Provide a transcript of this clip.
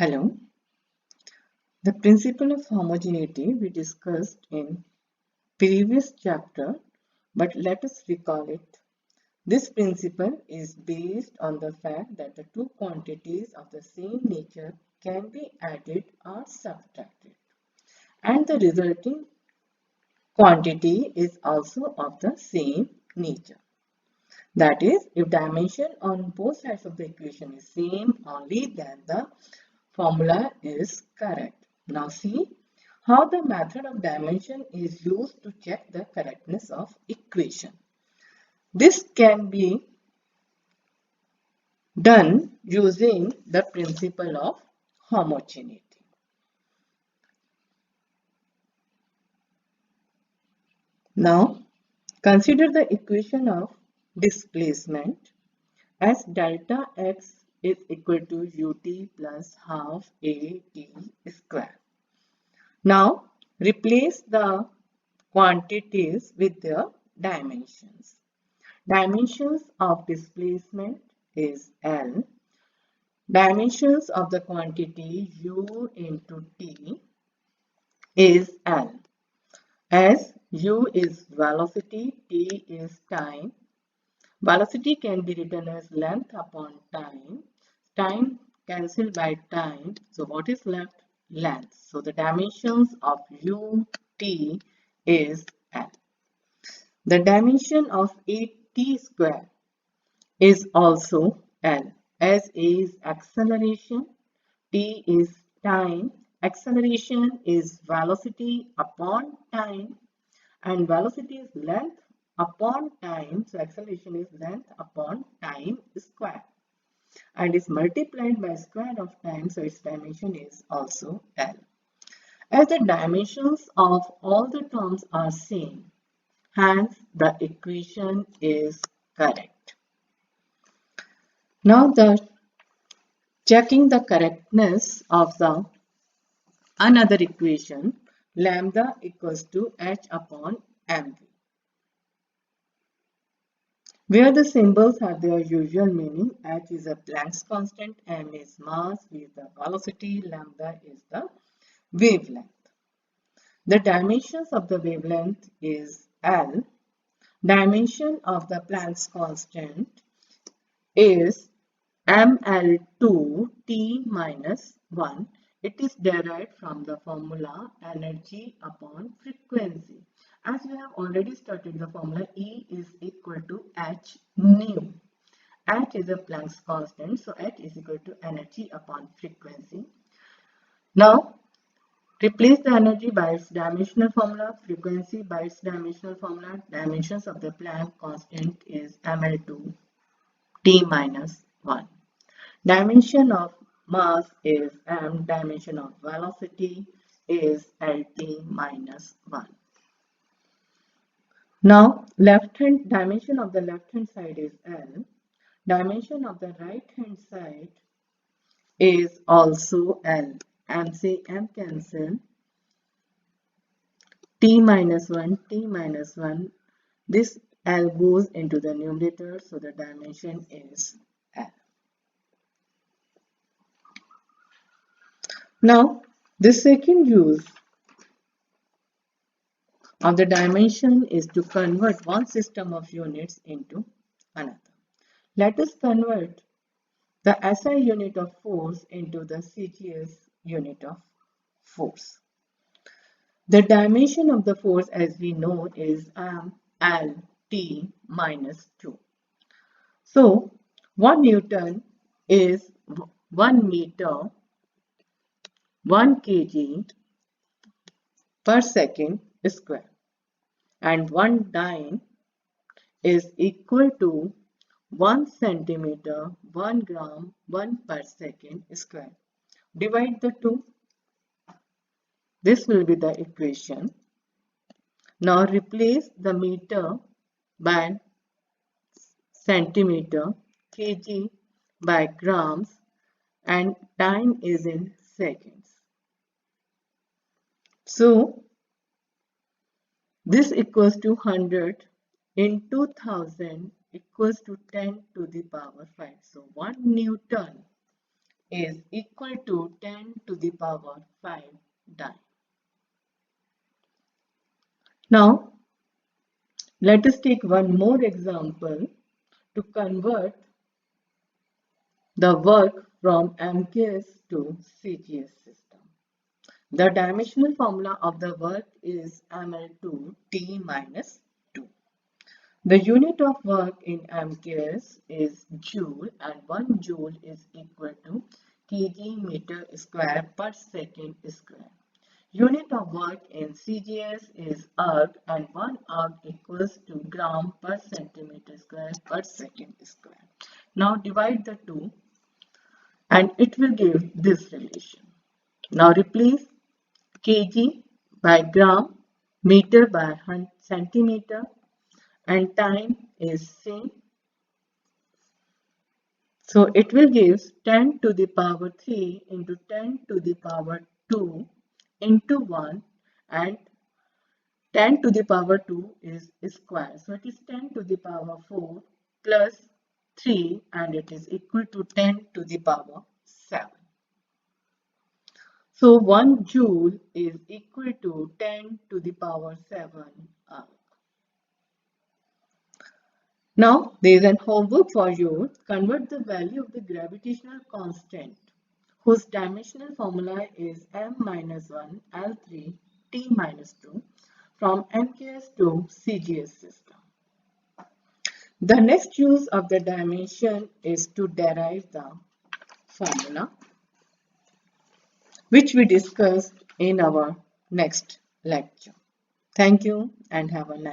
Hello. The principle of homogeneity we discussed in previous chapter, but let us recall it. This principle is based on the fact that the two quantities of the same nature can be added or subtracted, and the resulting quantity is also of the same nature. That is, if dimension on both sides of the equation is same, only then the formula is correct. Now see how the method of dimension is used to check the correctness of equation. This can be done using the principle of homogeneity. Now consider the equation of displacement as delta x is equal to ut plus half at square. Now replace the quantities with their dimensions. Dimensions of displacement is L. Dimensions of the quantity U into T is L. As U is velocity, T is time. Velocity can be written as length upon time. Time cancelled by time. So what is left? Length. So the dimensions of U, T is L. The dimension of 8t square is also L, as A is acceleration, T is time, acceleration is velocity upon time, and velocity is length upon time, so acceleration is length upon time square, and is multiplied by square of time, so its dimension is also L. As the dimensions of all the terms are same, hence the equation is correct. Now checking the correctness of the another equation, lambda equals to h upon mv, where the symbols have their usual meaning. H is a Planck's constant, m is mass, v is the velocity, lambda is the wavelength. The dimensions of the wavelength is L. Dimension of the Planck's constant is ml2t minus 1. It is derived from the formula energy upon frequency. As we have already studied the formula, E is equal to h nu. H is a Planck's constant, so h is equal to energy upon frequency. Now replace the energy by its dimensional formula, frequency by its dimensional formula. Dimensions of the Planck constant is ml2 t minus 1. Dimension of mass is m, dimension of velocity is lt minus 1. Now left hand dimension of the left hand side is L. Dimension of the right hand side is also L. M cancel, t minus 1, t minus 1. This L goes into the numerator, so the dimension is L. Now, the second use of the dimension is to convert one system of units into another. Let us convert the SI unit of force into the CGS unit of force. The dimension of the force, as we know, is Lt minus 2. So, 1 Newton is 1 meter, 1 kg per second square, and 1 dyne is equal to 1 centimeter, 1 gram, 1 per second square. Divide the two. This will be the equation. Now replace the meter by centimeter, kg by grams, and time is in seconds. So this equals to 100 into 1000 equals to 10 to the power 5. So 1 Newton is equal to 10 to the power 5 dyne. Now, let us take one more example to convert the work from MKS to CGS system. The dimensional formula of the work is ml2 T minus 2. The unit of work in MKS is joule and 1 joule is equal to kg meter square per second square. Unit of work in CGS is erg and 1 erg equals to gram per centimeter square per second square. Now divide the two and it will give this relation. Now replace kg by gram, meter by centimeter, and time is same. So it will give 10 to the power 3 into 10 to the power 2 into 1, and 10 to the power 2 is square. So it is 10 to the power 4 plus 3 and it is equal to 10 to the power 7. So 1 joule is equal to 10 to the power 7 erg. Now there is an homework for you. Convert the value of the gravitational constant whose dimensional formula is m minus 1 L3 T minus 2 from MKS to CGS system. The next use of the dimension is to derive the formula, which we discussed in our next lecture. Thank you and have a nice day.